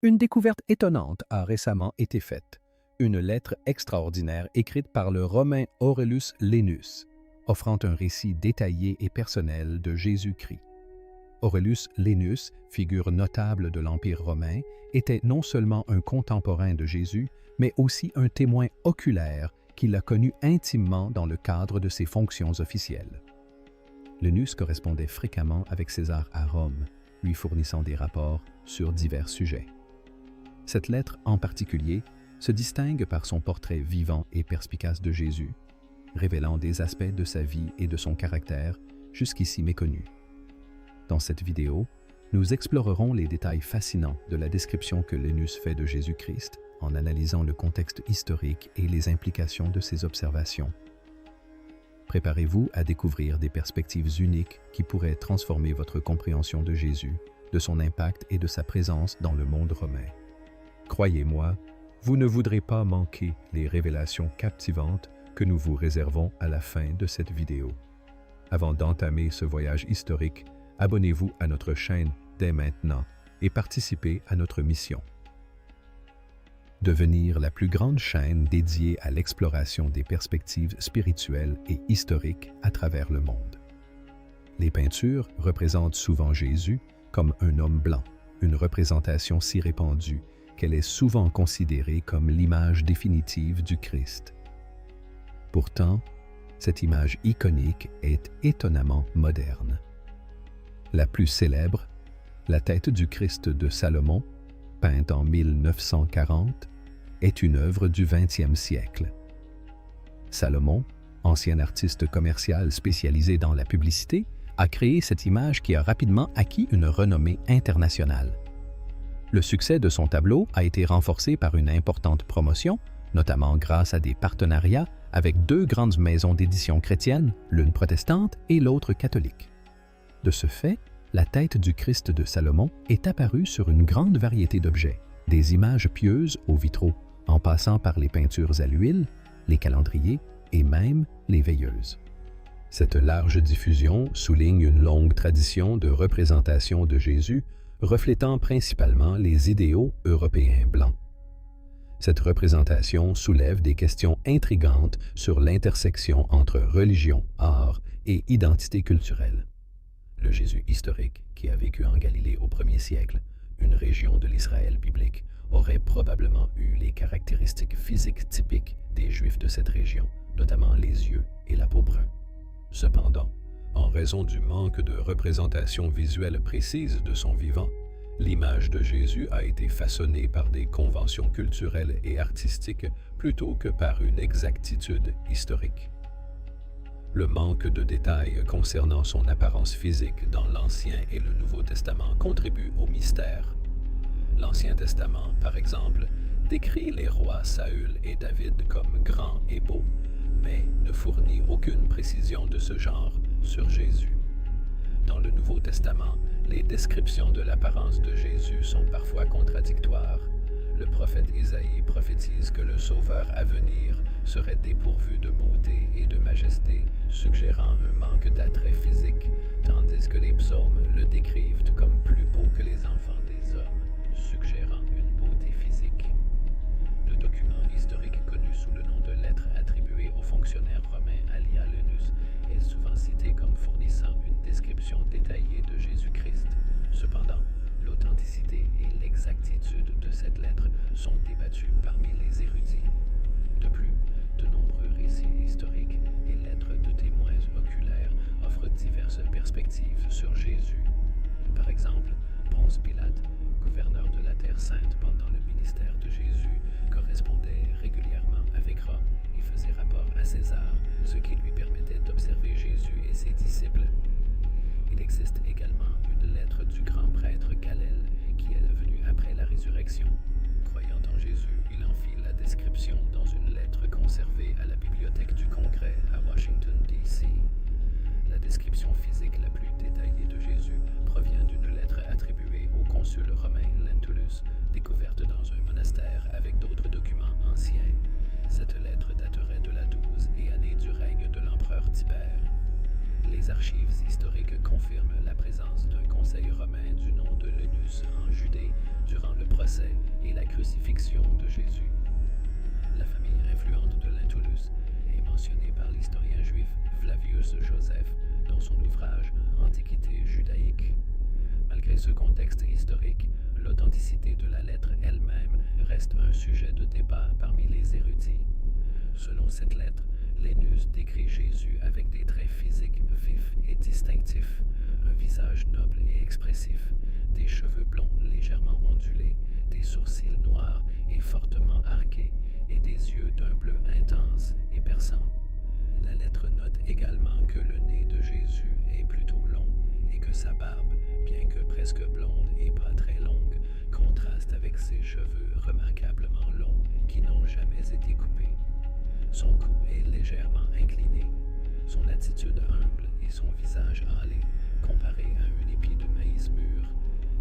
Une découverte étonnante a récemment été faite. Une lettre extraordinaire écrite par le Romain Aurelius Laelius, offrant un récit détaillé et personnel de Jésus-Christ. Aurelius Laelius, figure notable de l'Empire romain, était non seulement un contemporain de Jésus, mais aussi un témoin oculaire qui l'a connu intimement dans le cadre de ses fonctions officielles. Laelius correspondait fréquemment avec César à Rome, lui fournissant des rapports sur divers sujets. Cette lettre en particulier se distingue par son portrait vivant et perspicace de Jésus, révélant des aspects de sa vie et de son caractère jusqu'ici méconnus. Dans cette vidéo, nous explorerons les détails fascinants de la description que Laelius fait de Jésus-Christ en analysant le contexte historique et les implications de ses observations. Préparez-vous à découvrir des perspectives uniques qui pourraient transformer votre compréhension de Jésus, de son impact et de sa présence dans le monde romain. Croyez-moi, vous ne voudrez pas manquer les révélations captivantes que nous vous réservons à la fin de cette vidéo. Avant d'entamer ce voyage historique, abonnez-vous à notre chaîne dès maintenant et participez à notre mission. Devenir la plus grande chaîne dédiée à l'exploration des perspectives spirituelles et historiques à travers le monde. Les peintures représentent souvent Jésus comme un homme blanc, une représentation si répandue qu'elle est souvent considérée comme l'image définitive du Christ. Pourtant, cette image iconique est étonnamment moderne. La plus célèbre, la tête du Christ de Salomon, peinte en 1940, est une œuvre du XXe siècle. Salomon, ancien artiste commercial spécialisé dans la publicité, a créé cette image qui a rapidement acquis une renommée internationale. Le succès de son tableau a été renforcé par une importante promotion, notamment grâce à des partenariats avec deux grandes maisons d'édition chrétiennes, l'une protestante et l'autre catholique. De ce fait, la tête du Christ de Salomon est apparue sur une grande variété d'objets, des images pieuses aux vitraux, en passant par les peintures à l'huile, les calendriers et même les veilleuses. Cette large diffusion souligne une longue tradition de représentation de Jésus, reflétant principalement les idéaux européens blancs. Cette représentation soulève des questions intrigantes sur l'intersection entre religion, art et identité culturelle. Le Jésus historique, qui a vécu en Galilée au 1er siècle, une région de l'Israël biblique, aurait probablement eu les caractéristiques physiques typiques des Juifs de cette région, notamment les yeux et la peau brune. Cependant, en raison du manque de représentation visuelle précise de son vivant, l'image de Jésus a été façonnée par des conventions culturelles et artistiques plutôt que par une exactitude historique. Le manque de détails concernant son apparence physique dans l'Ancien et le Nouveau Testament contribue au mystère. L'Ancien Testament, par exemple, décrit les rois Saül et David comme grands et beaux, mais ne fournit aucune précision de ce genre sur Jésus. Dans le Nouveau Testament, les descriptions de l'apparence de Jésus sont parfois contradictoires. Le prophète Isaïe prophétise que le Sauveur à venir serait dépourvu de beauté et de majesté, suggérant un manque d'attrait physique, tandis que les psaumes le décrivent comme plus beau que les enfants des hommes, suggérant une beauté physique. Le document historique connu sous le nom de lettre attribuée au fonctionnaire romain Alia Laelius est souvent cité comme fournissant une description détaillée de Jésus-Christ. Cependant, l'authenticité et l'exactitude de cette lettre sont débattues parmi les érudits. De plus, de nombreux récits historiques et lettres de témoins oculaires offrent diverses perspectives sur Jésus. Par exemple, Ponce Pilate, gouverneur de la Terre Sainte pendant le ministère de Jésus, correspondait régulièrement avec Rome et faisait rapport à César, ce qui lui permettait d'observer Jésus et ses disciples. Il existe également une lettre du grand prêtre Galel qui est venue après la résurrection. Croyant en Jésus, il en fit la description dans une lettre conservée à la bibliothèque du Congrès à Washington, D.C. La description physique la plus détaillée de Jésus provient d'une lettre attribuée au consul romain Lentulus, découverte dans un monastère avec d'autres documents anciens. Cette lettre daterait de la 12e année du règne de l'empereur Tibère. Les archives historiques confirment la présence d'un conseil romain du nom de Lénus en Judée durant le procès et la crucifixion de Jésus. La famille influente de Lentulus est mentionnée par l'historien juif Flavius Joseph dans son ouvrage Antiquité judaïque. Malgré ce contexte historique, l'authenticité de la lettre elle-même reste un sujet de débat parmi les érudits. Selon cette lettre, Lénus décrit Jésus avec des traits physiques vifs et distinctifs, un visage noble et expressif, des cheveux blonds légèrement ondulés, des sourcils noirs et fortement arqués, et des yeux d'un bleu intense et perçant. La lettre note également que le nez de Jésus est plutôt long et que sa barbe, bien que presque blonde et pas très longue, contraste avec ses cheveux remarquablement longs qui n'ont jamais été coupés. Son cou est légèrement incliné, son attitude humble et son visage hâlé, comparé à un épi de maïs mûr,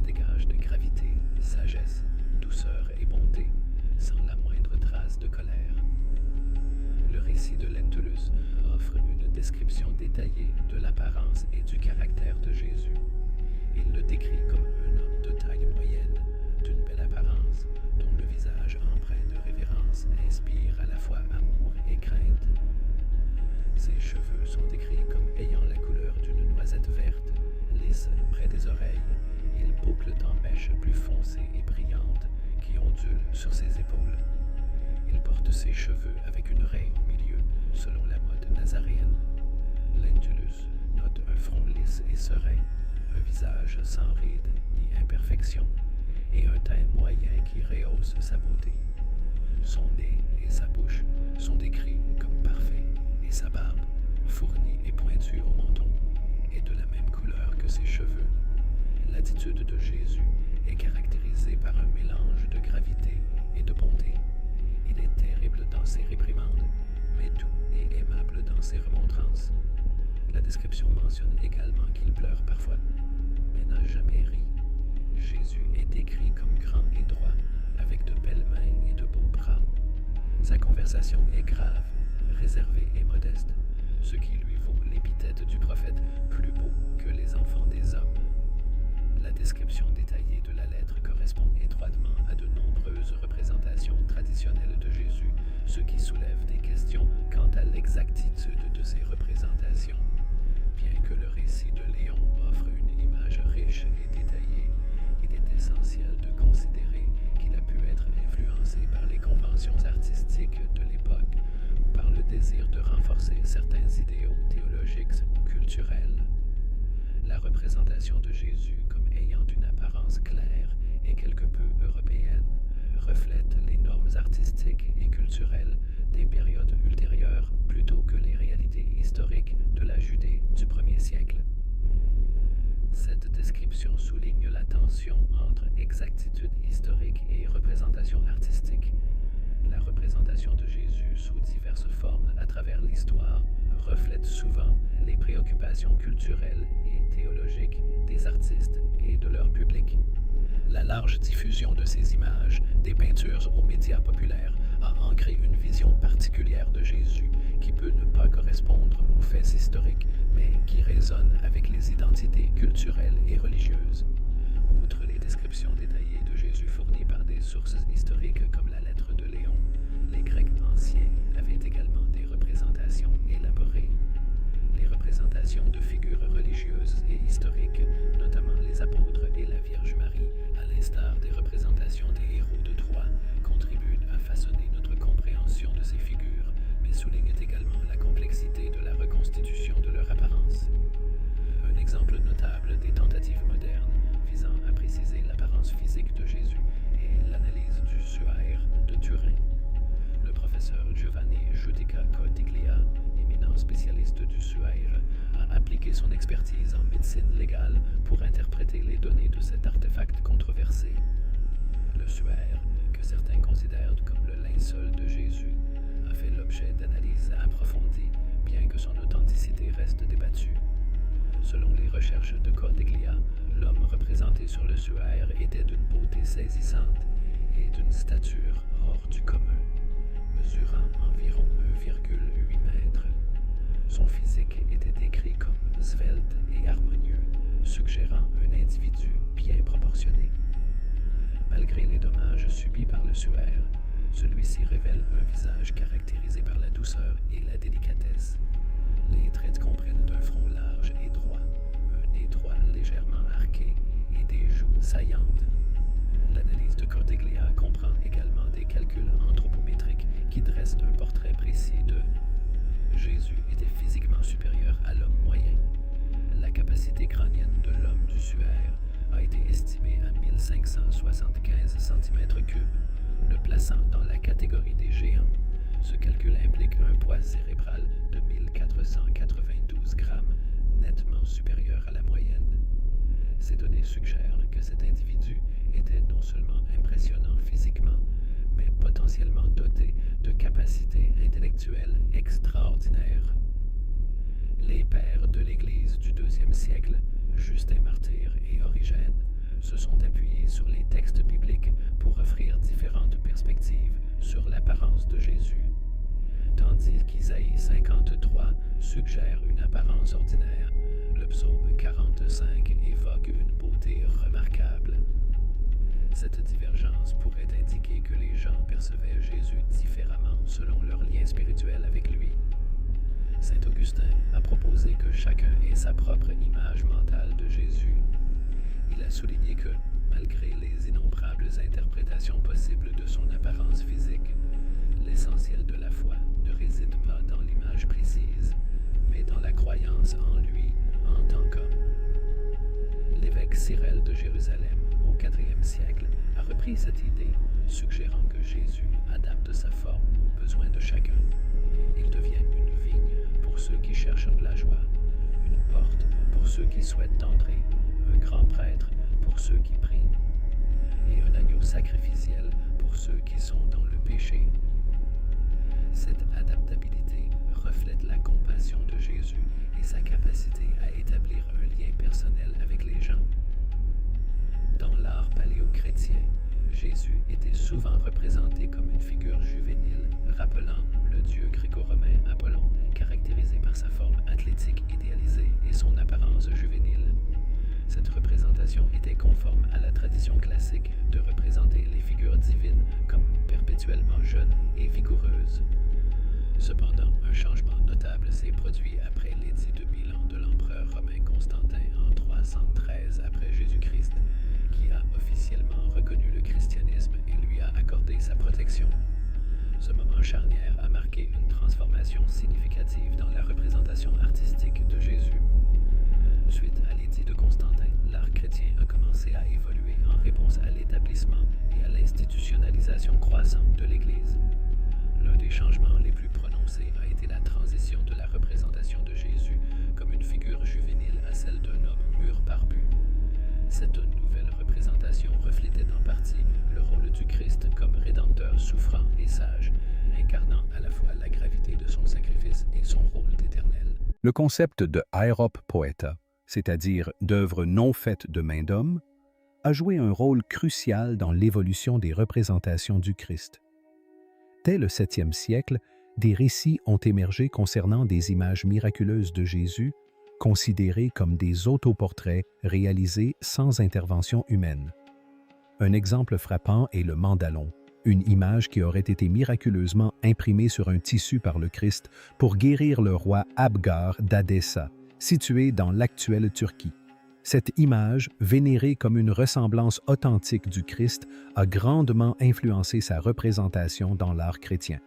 dégagent de gravité, sagesse, douceur et bonté, sans la moindre trace de colère. Le récit de Lentulus offre une description détaillée de l'apparence et du caractère de Jésus. Il le décrit comme un homme de taille moyenne, d'une belle apparence, dont le visage empreint de révérence inspire à la fois amour et crainte. Ses cheveux sont décrits comme ayant la couleur d'une noisette verte, lisse près des oreilles. Ils bouclent en mèches plus foncées et brillantes qui ondulent sur ses épaules. Il porte ses cheveux avec une raie au milieu, selon la mode nazaréenne. Lentulus note un front lisse et serein, un visage sans rides ni imperfections, et un teint moyen qui rehausse sa beauté. Son nez et sa bouche sont décrits comme parfaits, et sa barbe, fournie et pointue au menton, est de la même couleur que ses cheveux. L'attitude de Jésus est caractérisée par un mélange de gravité et de bonté. Il est terrible dans ses réprimandes, mais doux et aimable dans ses remontrances. La description mentionne également qu'il pleure parfois, mais n'a jamais ri. Jésus est décrit comme grand et droit, avec de belles mains et de beaux bras. Sa conversation est grave, réservée et modeste, ce qui lui vaut l'épithète du prophète plus beau que les enfants des hommes. La description détaillée de la lettre correspond étroitement à de nombreuses représentations traditionnelles de Jésus, ce qui soulève des questions quant à l'exactitude de ces représentations. Bien que le récit de Léon offre une image riche et détaillée, il est essentiel de considérer qu'il a pu être influencé par les conventions artistiques de l'époque ou par le désir de renforcer certains idéaux théologiques ou culturels. La représentation de Jésus comme ayant une apparence claire et quelque peu européenne reflète les normes artistiques et culturelles des périodes ultérieures plutôt que les réalités historiques de la Judée du 1er siècle. Cette description souligne la tension entre exactitude historique et représentation artistique. La représentation de Jésus sous diverses formes à travers l'histoire reflète souvent les préoccupations culturelles et théologiques des artistes et de leur public. La large diffusion de ces images, des peintures aux médias populaires, a ancré une vision particulière de Jésus qui peut ne pas correspondre aux faits historiques, mais qui résonne avec les identités culturelles et religieuses. Outre les descriptions détaillées de Jésus fournies par des sources historiques comme la lettre de Léon, les Grecs anciens avaient également des représentations élaborées. Les représentations de figures religieuses et historiques, notamment les apôtres et la Vierge Marie, à l'instar des représentations des héros de Troie, contribuent à façonner notre compréhension de ces figures, mais soulignent également la complexité de la reconstitution de leur apparence. Un exemple notable des tentatives modernes visant à préciser l'apparence physique de Jésus est l'analyse du suaire de Turin. Le professeur Giovanni Giudica Cortiglia, éminent spécialiste du suaire, a appliqué son expertise en médecine légale pour interpréter les données de cet artefact controversé. Le suaire, que certains considèrent comme le linceul de Jésus, a fait l'objet d'analyses approfondies, bien que son authenticité reste débattue. Selon les recherches de Cordiglia, l'homme représenté sur le suaire était d'une beauté saisissante et d'une stature hors du commun, mesurant environ 1,8 mètres. Son physique était décrit comme svelte et harmonieux, suggérant un individu bien proportionné. Malgré les dommages subis par le suaire, celui-ci révèle un visage caractérisé par la douceur et la délicatesse. Les traits comprennent un front large et droit, un nez droit légèrement arqué et des joues saillantes. L'analyse de Cordiglia comprend également des calculs anthropométriques qui dressent un portrait précis de Jésus était physiquement supérieur à l'homme moyen. La capacité crânienne de l'homme du suaire a été estimée à 1575 cm3, le plaçant dans la catégorie des géants. Ce calcul implique un poids cérébral de 1492 grammes, nettement supérieur à la moyenne. Ces données suggèrent que cet individu était non seulement impressionnant physiquement, mais potentiellement doté de capacités intellectuelles extraordinaires. Les pères de l'Église du IIe siècle, Justin Martyr et Origène, se sont appuyés sur les textes bibliques pour offrir différentes perspectives sur l'apparence de Jésus. Tandis qu'Isaïe 53 suggère une apparence ordinaire, le psaume 45 évoque une beauté remarquable. Cette divergence pourrait indiquer que les gens percevaient Jésus différemment selon leur lien spirituel avec lui. Saint Augustin a proposé que chacun ait sa propre image mentale de Jésus. Il a souligné que, malgré les innombrables interprétations possibles de son apparence physique, l'essentiel de la foi ne réside pas dans l'image précise, mais dans la croyance en lui en tant qu'homme. L'évêque Cyril de Jérusalem, au IVe siècle, a repris cette idée, suggérant que Jésus adapte sa forme aux besoins de chacun. Il devient une vigne pour ceux qui cherchent de la joie, une porte pour ceux qui souhaitent entrer, un grand prêtre pour ceux qui prient, et un agneau sacrificiel pour ceux qui sont dans le péché. Cette adaptabilité reflète la compassion de Jésus et sa capacité à établir un lien personnel avec les gens. Dans l'art paléochrétien, Jésus était souvent représenté comme une figure juvénile, rappelant le dieu gréco-romain Apollon, caractérisé par sa forme athlétique idéalisée et son apparence juvénile. Cette représentation était conforme à la tradition classique de représenter les figures divines comme perpétuellement jeunes et vigoureuses. Cependant, un changement notable s'est produit après l'édit de Milan de l'empereur romain Constantin en 313 après Jésus-Christ, qui a officiellement reconnu le christianisme et lui a accordé sa protection. Ce moment charnière a marqué une transformation significative dans la représentation artistique de Jésus. Suite à l'édit de Constantin, l'art chrétien a commencé à évoluer en réponse à l'établissement et à l'institutionnalisation croissante de l'Église. L'un des changements les plus prononcés a été la transition de la représentation de Jésus comme une figure juvénile à celle d'un homme mûr barbu. Cette nouvelle représentation reflétait en partie le rôle du Christ comme rédempteur souffrant et sage, incarnant à la fois la gravité de son sacrifice et son rôle d'éternel. Le concept de aerop poeta, c'est-à-dire d'œuvre non faite de main d'homme, a joué un rôle crucial dans l'évolution des représentations du Christ. Dès le 7e siècle, des récits ont émergé concernant des images miraculeuses de Jésus, considérées comme des autoportraits réalisés sans intervention humaine. Un exemple frappant est le mandalon, une image qui aurait été miraculeusement imprimée sur un tissu par le Christ pour guérir le roi Abgar d'Adessa, situé dans l'actuelle Turquie. Cette image, vénérée comme une ressemblance authentique du Christ, a grandement influencé sa représentation dans l'art chrétien.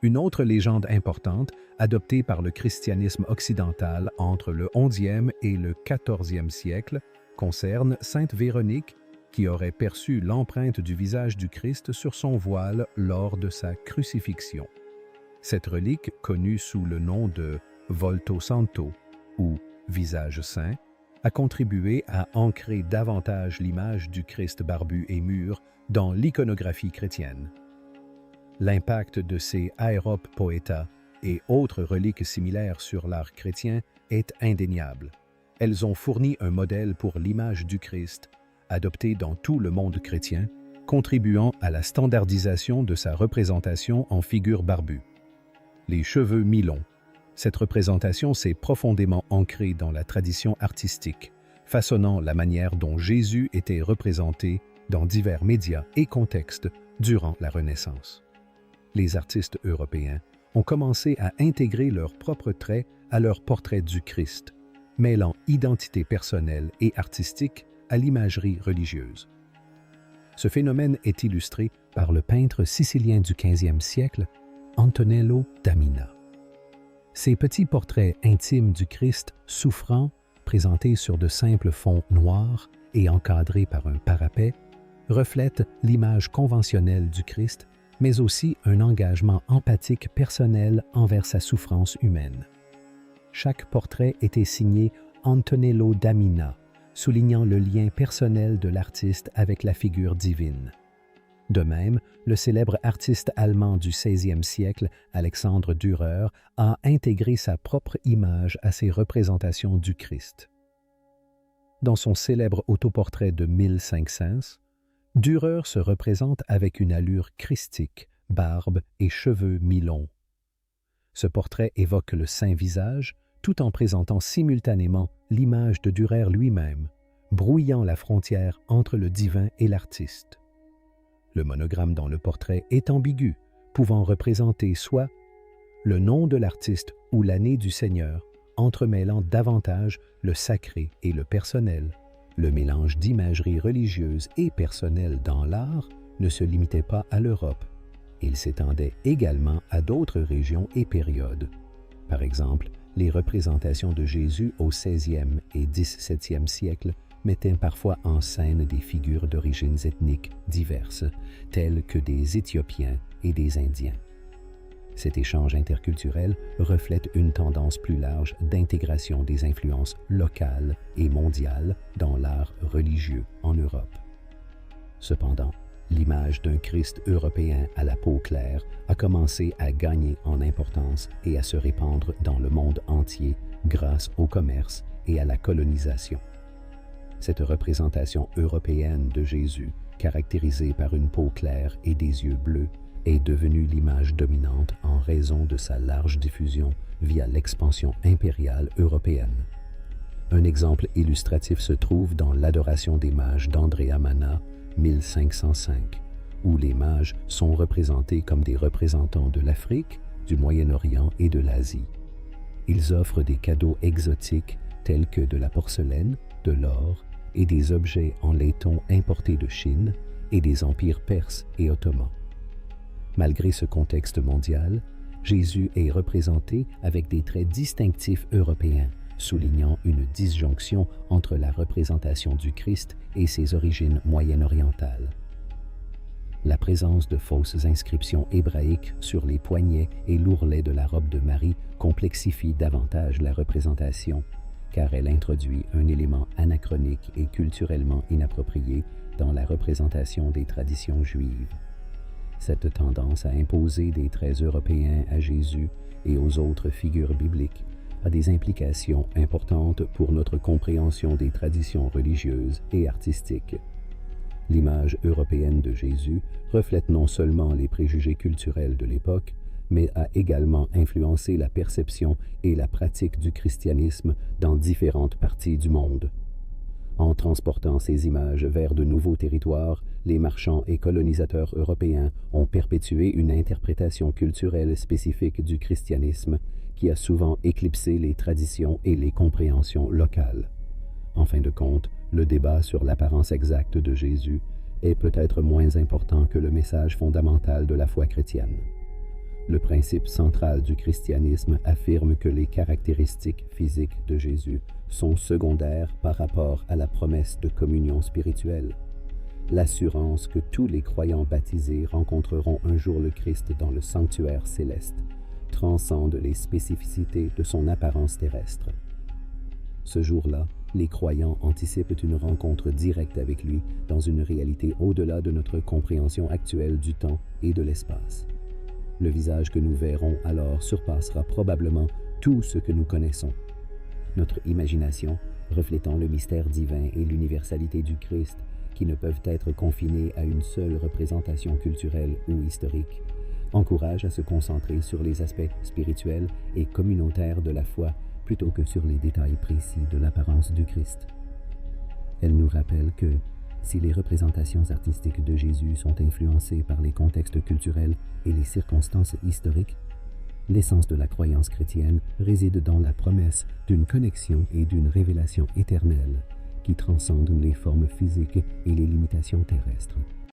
Une autre légende importante, adoptée par le christianisme occidental entre le XIe et le XIVe siècle, concerne Sainte Véronique, qui aurait perçu l'empreinte du visage du Christ sur son voile lors de sa crucifixion. Cette relique, connue sous le nom de Volto Santo ou visage saint, a contribué à ancrer davantage l'image du Christ barbu et mûr dans l'iconographie chrétienne. L'impact de ces aerop poeta et autres reliques similaires sur l'art chrétien est indéniable. Elles ont fourni un modèle pour l'image du Christ, adopté dans tout le monde chrétien, contribuant à la standardisation de sa représentation en figure barbue. Les cheveux mi-longs, Cette représentation s'est profondément ancrée dans la tradition artistique, façonnant la manière dont Jésus était représenté dans divers médias et contextes durant la Renaissance. Les artistes européens ont commencé à intégrer leurs propres traits à leur portrait du Christ, mêlant identité personnelle et artistique à l'imagerie religieuse. Ce phénomène est illustré par le peintre sicilien du XVe siècle, Antonello da Mina. Ces petits portraits intimes du Christ souffrant, présentés sur de simples fonds noirs et encadrés par un parapet, reflètent l'image conventionnelle du Christ, mais aussi un engagement empathique personnel envers sa souffrance humaine. Chaque portrait était signé Antonello da Mina, soulignant le lien personnel de l'artiste avec la figure divine. De même, le célèbre artiste allemand du XVIe siècle, Alexandre Dürer, a intégré sa propre image à ses représentations du Christ. Dans son célèbre autoportrait de 1500, Dürer se représente avec une allure christique, barbe et cheveux mi-longs. Ce portrait évoque le saint visage, tout en présentant simultanément l'image de Dürer lui-même, brouillant la frontière entre le divin et l'artiste. Le monogramme dans le portrait est ambigu, pouvant représenter soit le nom de l'artiste ou l'année du Seigneur, entremêlant davantage le sacré et le personnel. Le mélange d'imagerie religieuse et personnelle dans l'art ne se limitait pas à l'Europe. Il s'étendait également à d'autres régions et périodes. Par exemple, les représentations de Jésus au XVIe et XVIIe siècle mettaient parfois en scène des figures d'origines ethniques diverses, telles que des Éthiopiens et des Indiens. Cet échange interculturel reflète une tendance plus large d'intégration des influences locales et mondiales dans l'art religieux en Europe. Cependant, l'image d'un Christ européen à la peau claire a commencé à gagner en importance et à se répandre dans le monde entier grâce au commerce et à la colonisation. Cette représentation européenne de Jésus, caractérisée par une peau claire et des yeux bleus, est devenue l'image dominante en raison de sa large diffusion via l'expansion impériale européenne. Un exemple illustratif se trouve dans l'Adoration des mages d'Andrea Manna, 1505, où les mages sont représentés comme des représentants de l'Afrique, du Moyen-Orient et de l'Asie. Ils offrent des cadeaux exotiques tels que de la porcelaine, de l'or et des objets en laiton importés de Chine et des empires perses et ottomans. Malgré ce contexte mondial, Jésus est représenté avec des traits distinctifs européens, soulignant une disjonction entre la représentation du Christ et ses origines moyen-orientales. La présence de fausses inscriptions hébraïques sur les poignets et l'ourlet de la robe de Marie complexifie davantage la représentation, car elle introduit un élément anachronique et culturellement inapproprié dans la représentation des traditions juives. Cette tendance à imposer des traits européens à Jésus et aux autres figures bibliques a des implications importantes pour notre compréhension des traditions religieuses et artistiques. L'image européenne de Jésus reflète non seulement les préjugés culturels de l'époque, mais a également influencé la perception et la pratique du christianisme dans différentes parties du monde. En transportant ces images vers de nouveaux territoires, les marchands et colonisateurs européens ont perpétué une interprétation culturelle spécifique du christianisme qui a souvent éclipsé les traditions et les compréhensions locales. En fin de compte, le débat sur l'apparence exacte de Jésus est peut-être moins important que le message fondamental de la foi chrétienne. Le principe central du christianisme affirme que les caractéristiques physiques de Jésus sont secondaires par rapport à la promesse de communion spirituelle. L'assurance que tous les croyants baptisés rencontreront un jour le Christ dans le sanctuaire céleste transcende les spécificités de son apparence terrestre. Ce jour-là, les croyants anticipent une rencontre directe avec lui dans une réalité au-delà de notre compréhension actuelle du temps et de l'espace. Le visage que nous verrons alors surpassera probablement tout ce que nous connaissons. Notre imagination, reflétant le mystère divin et l'universalité du Christ, qui ne peuvent être confinés à une seule représentation culturelle ou historique, encourage à se concentrer sur les aspects spirituels et communautaires de la foi plutôt que sur les détails précis de l'apparence du Christ. Elle nous rappelle que, si les représentations artistiques de Jésus sont influencées par les contextes culturels et les circonstances historiques, l'essence de la croyance chrétienne réside dans la promesse d'une connexion et d'une révélation éternelle qui transcendent les formes physiques et les limitations terrestres.